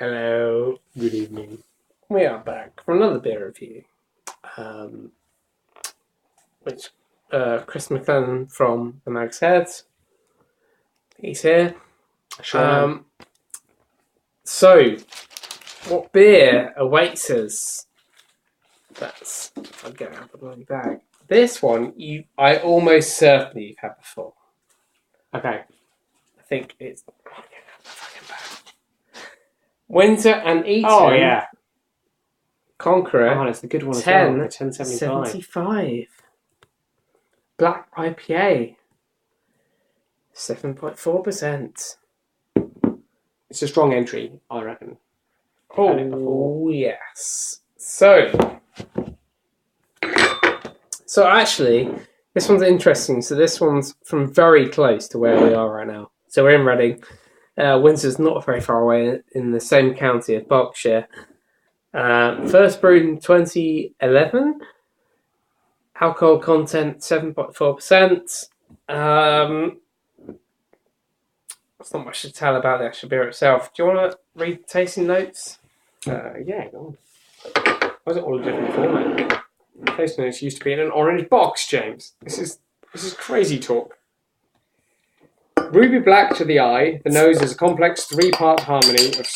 Hello, good evening. We are back for another beer review. Which Chris McLennan from the Mag's Head. He's here. Sure. So, what beer awaits us? I'll get out of the bloody bag. This one, I almost certainly you've had before. Okay. I think it's. I'll get out of the fucking bag. Winter and Eton. Oh, yeah. Conqueror. Oh, it's the good one as well. The 1075. 75. Black IPA. 7.4%. It's a strong entry, I reckon. Had it before. Oh, yes. So actually, this one's interesting. So this one's from very close to where we are right now. So we're in Reading. Windsor's not very far away in the same county of Berkshire. First brewed in 2011. Alcohol content 7.4%. There's not much to tell about the actual beer itself. Do you want to read the tasting notes? Yeah, go on. Why is it all a different format? Tasting notes used to be in an orange box, James. This is crazy talk. Ruby black to the eye, the nose is a complex three-part harmony of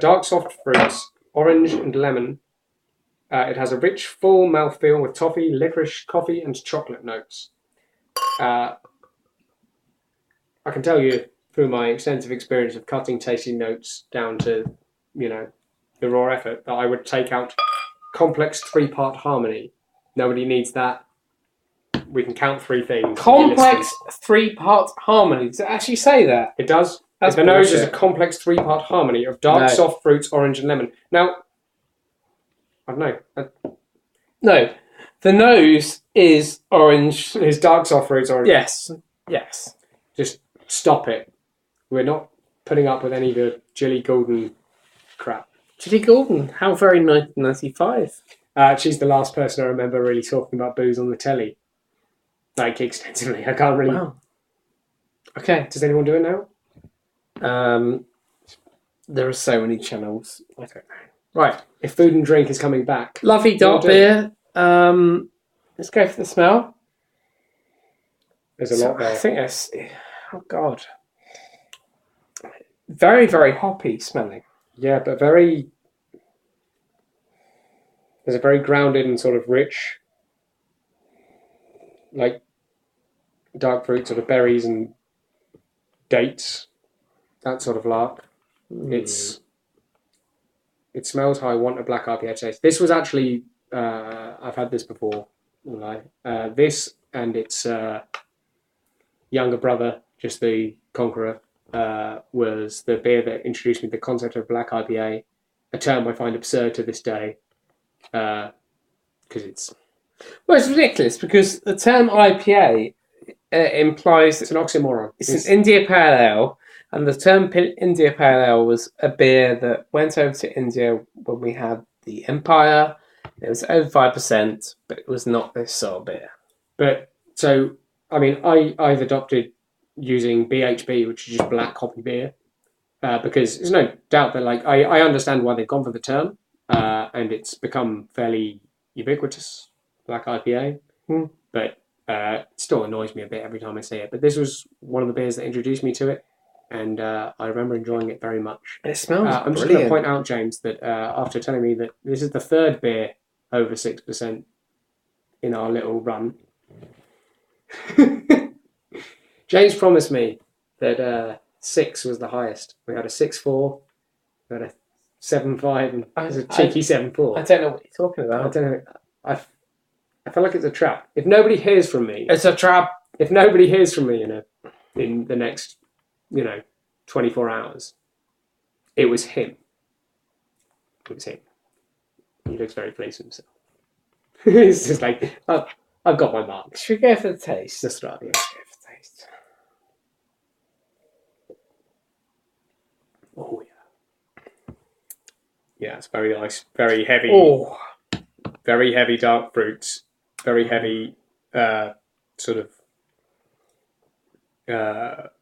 dark soft fruits, orange and lemon. It has a rich, full mouthfeel with toffee, licorice, coffee, and chocolate notes. I can tell you through my extensive experience of cutting tasting notes down to, the raw effort, that I would take out complex three-part harmony. Nobody needs that. We can count three things. Complex three-part harmony. Does it actually say that? It does. That's the nose is a bullshit. complex three-part harmony of dark, soft fruits, orange, and lemon. Now, I don't know. No. The nose is orange. It's dark, soft fruits, orange. Yes. Just stop it. We're not putting up with any of the Jilly Golden crap. Judy Gordon, how very 1995. She's the last person I remember really talking about booze on the telly. Like, extensively. I can't really... Wow. Okay. Does anyone do it now? There are so many channels. I don't know. Right. If food and drink is coming back... Lovely dark beer. Let's go for the smell. There's a lot there. I think that's... Oh, God. Very, very hoppy smelling. Yeah, but very... There's a very grounded and sort of rich, like, dark fruit, sort of berries and dates. That sort of lark. It smells how I want a black IPA taste. This was actually... I've had this before. This and its younger brother, just the Conqueror, was the beer that introduced me to the concept of black IPA, a term I find absurd to this day, because it's... Well, it's ridiculous because the term IPA implies... It's an oxymoron. It's an India Pale Ale, and the term India Pale Ale was a beer that went over to India when we had the Empire. It was over 5%, but it was not this sort of beer. But, so, I mean, I've adopted using BHB, which is just black hoppy beer, because there's no doubt that, like, I understand why they've gone for the term, and it's become fairly ubiquitous, black IPA, but it still annoys me a bit every time I say it. But this was one of the beers that introduced me to it, and I remember enjoying it very much. It smells I'm just going to point out, James, that after telling me that this is the third beer over 6% in our little run, James promised me that 6 was the highest. We had a 6.4, we had a 7.5, and there's a cheeky 7.4. I don't know what you're talking about. I don't know. I feel like it's a trap. If nobody hears from me... It's a trap. If nobody hears from me in the next, 24 hours, it was him. It was him. He looks very pleased with himself. It's just like, I've got my mark. Should we go for the taste? That's right, yeah. Let's go for the taste. Oh, yeah. Yeah, it's very nice. Very heavy. Oh. Very heavy dark fruits. Very heavy, sort of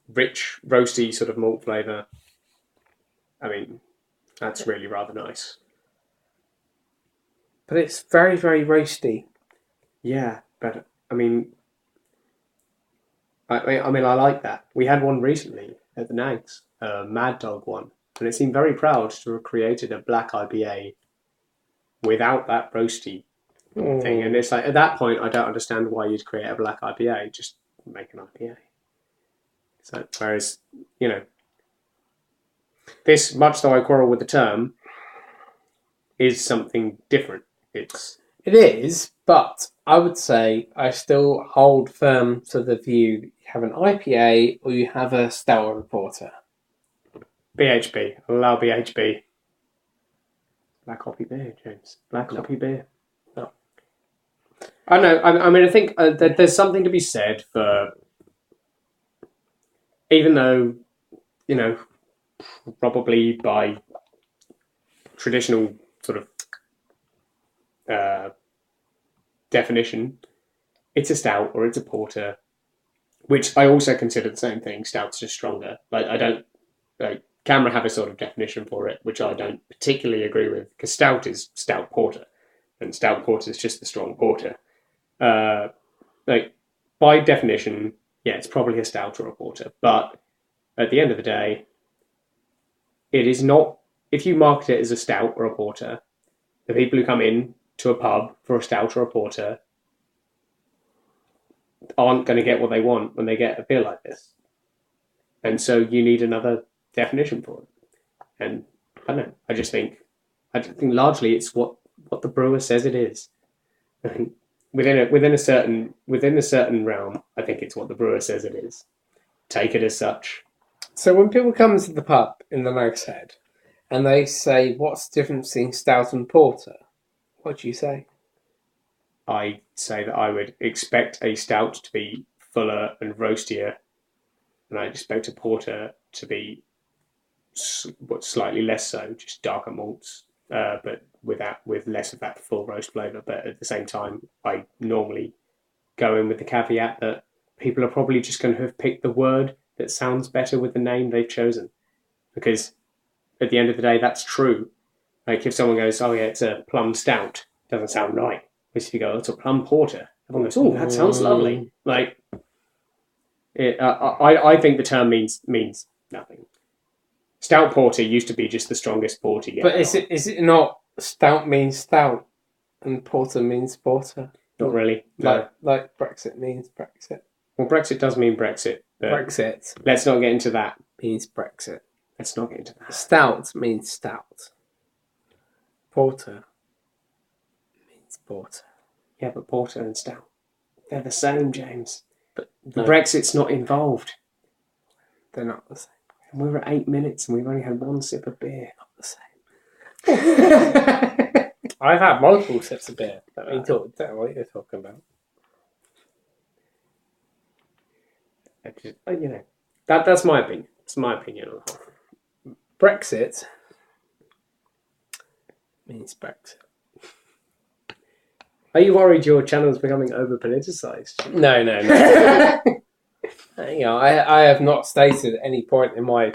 rich, roasty sort of malt flavour. I mean, That's really rather nice. But it's very, very roasty. Yeah, but I mean, I like that. We had one recently at the Nags, a Mad Dog one, and it seemed very proud to have created a black IPA without that roasty thing. And it's like, at that point, I don't understand why you'd create a black IPA. Just make an IPA. So, whereas, you know, this, much though I quarrel with the term, is something different. It is, but I would say I still hold firm to the view that you have an IPA or you have a stout or a porter. BHB. Allow BHB. Black coffee beer, James. Black coffee beer. No. I know. I mean, I think that there's something to be said for, even though, you know, probably by traditional sort of definition, it's a stout or it's a porter, which I also consider the same thing. Stout's just stronger. Like, I don't, like, Camera have a sort of definition for it, which I don't particularly agree with, because stout is stout porter, and stout porter is just the strong porter. Like, by definition, yeah, it's probably a stout or a porter, but at the end of the day, it is not. If you market it as a stout or a porter, the people who come in to a pub for a stout or a porter aren't going to get what they want when they get a beer like this, and so you need another definition for it. And I don't know. I think largely it's what the brewer says it is. Within a certain realm, I think it's what the brewer says it is. Take it as such. So when people come to the pub in the Nag's Head and they say, "What's the difference between stout and porter?" What do you say? I say that I would expect a stout to be fuller and roastier, and I expect a porter to be slightly less so, just darker malts, but with less of that full roast flavour. But at the same time, I normally go in with the caveat that people are probably just going to have picked the word that sounds better with the name they've chosen, because at the end of the day, that's true. Like, if someone goes, "Oh yeah, it's a plum stout," it doesn't sound right. Whereas if you go, "It's a plum porter," everyone goes, "Oh, that sounds lovely." Like, I think the term means nothing. Stout porter used to be just the strongest porter. But is it not stout means stout and porter means porter? Not really. No. Like Brexit means Brexit. Well, Brexit does mean Brexit. Brexit Let's not get into that. means Brexit. Let's not get into that. Stout means stout. Porter means porter. Yeah, but porter and stout, they're the same, James. But no. Brexit's not involved. They're not the same. And we're at 8 minutes and we've only had one sip of beer. Not the same. I've had multiple sips of beer. Don't know what you're talking about. You know, that's my opinion. It's my opinion on the whole. Brexit means Brexit. Are you worried your channel's becoming over politicized? No. You know, I have not stated at any point in my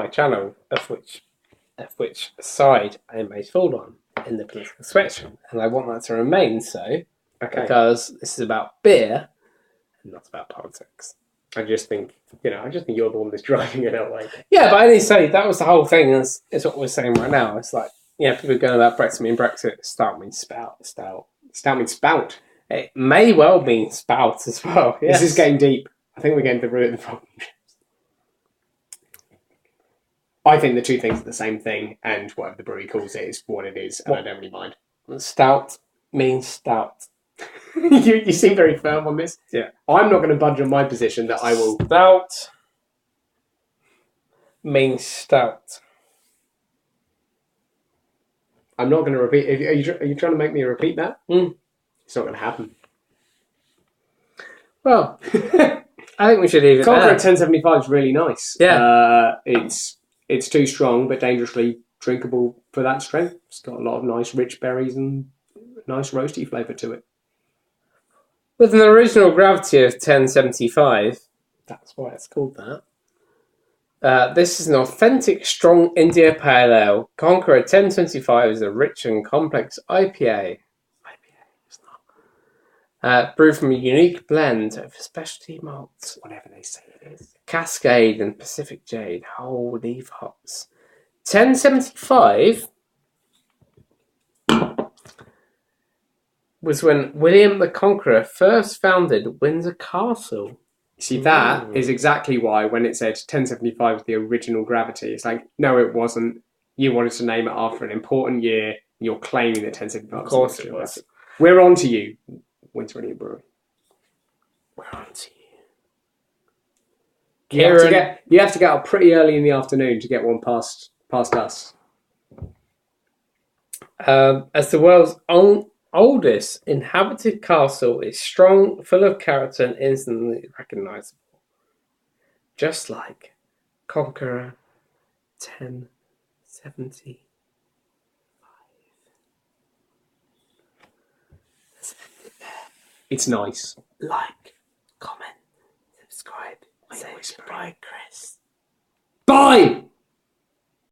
channel of which side I am most full on in the political spectrum, and I want that to remain so. Okay. Because this is about beer and not about politics. I just think you're the one that's driving it that way. Yeah, but I didn't say that was the whole thing. Is what we're saying right now. It's like, yeah, people are going about Brexit mean Brexit. Stout means stout. Stout means spout. It may well mean spout as well. Yes. This is getting deep. I think we're getting to the root of the problem. I think the two things are the same thing, and whatever the brewery calls it is what it is, and I don't really mind. Stout means stout. You seem very firm on this. Yeah. I'm not going to budge on my position that I will. Stout means stout. I'm not going to repeat. Are you trying to make me repeat that? It's not going to happen. Well, I think we should leave it Conqueror there. 1075 is really nice. Yeah. It's too strong, but dangerously drinkable for that strength. It's got a lot of nice rich berries and nice roasty flavour to it. With an original gravity of 1075, that's why it's called that. This is an authentic, strong India Pale Ale. Conqueror 1025 is a rich and complex IPA. It's not. Brewed from a unique blend of specialty malts, Whatever they say it is. Cascade and Pacific Jade, whole leaf hops. 1075 was when William the Conqueror first founded Windsor Castle. See, that is exactly why when it said 1075 was the original Gravity, it's like, no, it wasn't. You wanted to name it after an important year. You're claiming that 1075 Of course it was. We're on to you, Windsor Indian Brewery. We're on to you. You have to get up pretty early in the afternoon to get one past us. As the world's oldest inhabited castle, is strong, full of character, and instantly recognizable. Just like Conqueror 1075. It's nice. Like, comment, subscribe, say goodbye, Chris. Bye!